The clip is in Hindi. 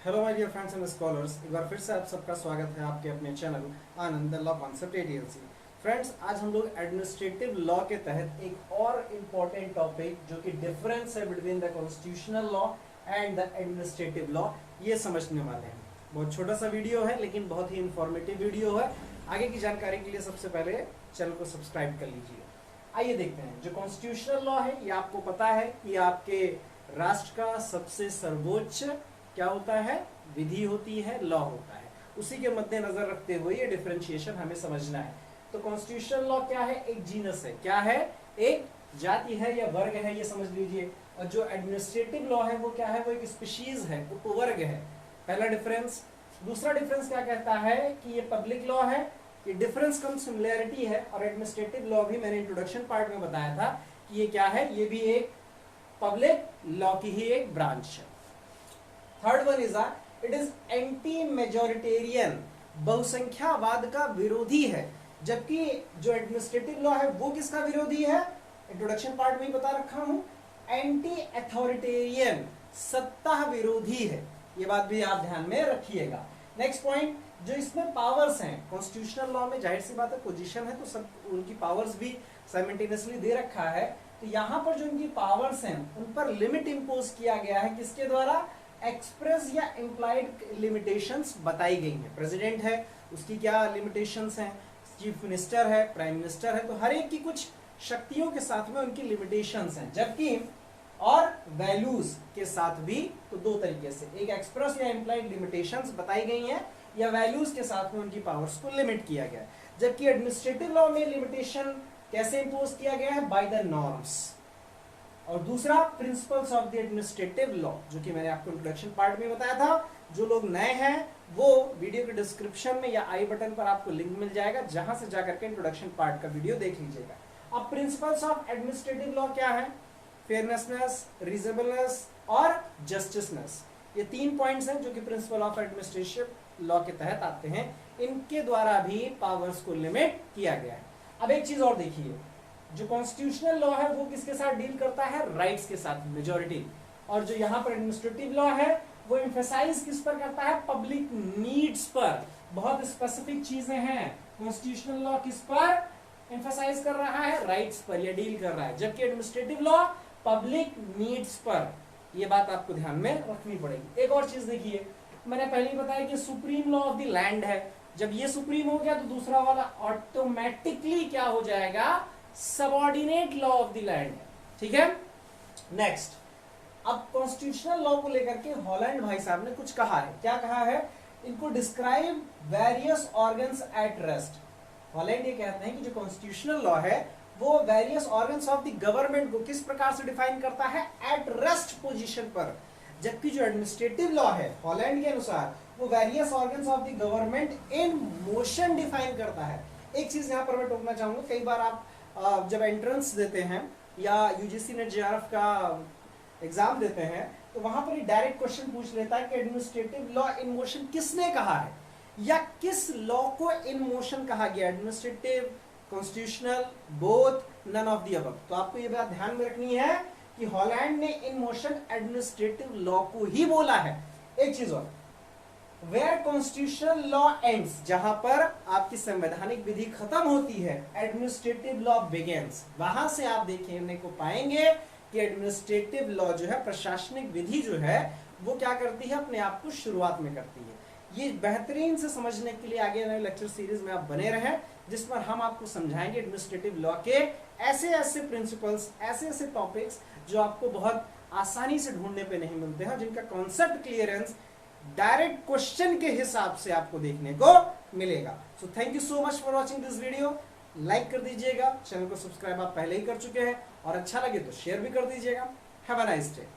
Hello my dear friends and scholars, एक बार फिर से आप सबका स्वागत है आपके अपने चैनल आनंद लॉ कॉन्सेप्ट एडीएलसी। फ्रेंड्स, आज हम लोग एडमिनिस्ट्रेटिव लॉ के तहत एक और इम्पोर्टेंट टॉपिक जो कि डिफरेंस है between the constitutional law and the administrative law, ये समझने वाले हैं। बहुत छोटा सा वीडियो है लेकिन बहुत ही इंफॉर्मेटिव वीडियो है। आगे की जानकारी के लिए सबसे पहले चैनल को सब्सक्राइब कर लीजिए। आइए देखते हैं, जो कॉन्स्टिट्यूशनल लॉ है ये आपको पता है कि आपके राष्ट्र का सबसे सर्वोच्च क्या होता है, विधि होती है, लॉ होता है। उसी के मद्देनजर रखते हुए ये डिफरेंशिएशन हमें समझना है। तो कॉन्स्टिट्यूशनल लॉ क्या है? एक जीनस है। क्या है? एक जाति है या वर्ग है, ये समझ लीजिए। और जो एडमिनिस्ट्रेटिव लॉ है वो क्या है? वो एक स्पीशीज है, उपवर्ग है। पहला डिफरेंस। दूसरा डिफरेंस क्या कहता है कि ये पब्लिक लॉ है, ये डिफरेंस कम सिमिलैरिटी है। और एडमिनिस्ट्रेटिव लॉ भी मैंने इंट्रोडक्शन पार्ट में बताया था कि ये क्या है, ये भी एक पब्लिक लॉ की ही एक ब्रांच है। Third one is it is anti majoritarian, बहुसंख्यावाद का विरोधी है। जबकि जो एडमिनिस्ट्रेटिव लॉ है वो किसका विरोधी है? इंट्रोडक्शन पार्ट में ही बता रखा हूं, एंटी अथॉरिटेरियन, सत्ता विरोधी है। ये बात भी आप ध्यान में रखिएगा। नेक्स्ट पॉइंट, जो इसमें पावर्स हैं कॉन्स्टिट्यूशनल लॉ में, जाहिर सी बात है पोजीशन है तो सब उनकी पावर्स भी साइमल्टेनियसली दे रखा है। तो यहाँ पर जो इनकी पावर्स हैं उन पर लिमिट इंपोज किया गया है। किसके द्वारा? एक्सप्रेस या इम्प्लाइड लिमिटेशंस बताई गई हैं। प्रेसिडेंट है, उसकी क्या लिमिटेशंस हैं, चीफ मिनिस्टर है, प्राइम मिनिस्टर है, तो हर एक की कुछ शक्तियों के साथ में उनकी लिमिटेशंस हैं। जबकि और वैल्यूज के साथ भी तो दो तरीके से, एक एक्सप्रेस या इम्प्लाइड लिमिटेशंस बताई गई हैं या वैल्यूज के साथ में उनकी पावर्स को लिमिट किया गया है। जबकि एडमिनिस्ट्रेटिव लॉ में लिमिटेशन कैसे इंपोज किया गया है? By the norms. और दूसरा principles of the administrative law, जो कि मैंने आपको इंट्रोडक्शन पार्ट में बताया था। जो लोग नए हैं वो वीडियो के डिस्क्रिप्शन में या आई बटन पर आपको लिंक मिल जाएगा, जहां से जाकर के इंट्रोडक्शन पार्ट का वीडियो देख लीजिएगा। अब प्रिंसिपल्स ऑफ एडमिनिस्ट्रेटिव लॉ क्या है? फेयरनेसनेस, रीजनेबलनेस और जस्टिसनेस। ये तीन पॉइंट्स हैं जो कि प्रिंसिपल ऑफ एडमिनिस्ट्रेटिव लॉ के तहत आते हैं। इनके द्वारा भी पावर्स को लिमिट किया गया है। अब एक चीज और देखिए, जो कॉन्स्टिट्यूशनल लॉ है वो किसके साथ डील करता है? राइट्स के साथ, मेजॉरिटी। और जो यहाँ पर एडमिनिस्ट्रेटिव लॉ है वो एम्फेसाइज किस पर करता है? पब्लिक नीड्स पर। बहुत स्पेसिफिक चीजें हैं। कॉन्स्टिट्यूशनल लॉ किस पर एम्फेसाइज कर रहा है? राइट्स पर या डील कर रहा है। जबकि एडमिनिस्ट्रेटिव लॉ पब्लिक नीड्स पर। ये बात आपको ध्यान में रखनी पड़ेगी। एक और चीज देखिए, मैंने पहले ही बताया कि supreme law of the land है। जब ये सुप्रीम हो गया तो दूसरा वाला ऑटोमेटिकली क्या हो जाएगा? Subordinate law of the land है। ठीक है। नेक्स्ट, अब कॉन्स्टिट्यूशनल लॉ को लेकर के हॉलैंड भाई साहब ने कुछ कहा है। क्या कहा है? इनको describe various organs at rest. Holland ये कहते हैं कि जो कॉन्स्टिट्यूशनल लॉ है वो various organs of the government को किस प्रकार से डिफाइन करता है? एट रेस्ट पोजीशन पर। जबकि जो एडमिनिस्ट्रेटिव लॉ है हॉलैंड के अनुसार वो various organs of the government in motion define करता है। एक चीज यहां पर मैं टोकना चाहूंगा, कई बार आप जब एंट्रेंस देते हैं या यूजीसी नेट जेआरएफ का एग्जाम देते हैं तो वहां पर डायरेक्ट क्वेश्चन पूछ लेता है कि एडमिनिस्ट्रेटिव लॉ इन मोशन किसने कहा है या किस लॉ को इन मोशन कहा गया? Administrative, constitutional, both, none of the above. तो आपको ये बात ध्यान में रखनी है कि हॉलैंड ने इन मोशन एडमिनिस्ट्रेटिव लॉ को ही बोला है। एक चीज और, Where constitutional law ends, जहां पर आपकी संवैधानिक विधि खत्म होती है, एडमिनिस्ट्रेटिव लॉ begins। वहां से आप देखने को पाएंगे कि एडमिनिस्ट्रेटिव लॉ जो है, प्रशासनिक विधि जो है वो क्या करती है? अपने आप को शुरुआत में करती है। ये बेहतरीन से समझने के लिए आगे नए लेक्चर सीरीज में आप बने रहें, जिस पर हम आपको समझाएंगे एडमिनिस्ट्रेटिव लॉ के ऐसे ऐसे प्रिंसिपल्स, ऐसे ऐसे टॉपिक्स जो आपको बहुत आसानी से ढूंढने पे नहीं मिलते हैं, जिनका कॉन्सेप्ट क्लियरेंस डायरेक्ट क्वेश्चन के हिसाब से आपको देखने को मिलेगा। So thank you so much for watching this video. Like कर दीजिएगा, चैनल को सब्सक्राइब आप पहले ही कर चुके हैं, और अच्छा लगे तो शेयर भी कर दीजिएगा। Have a nice day.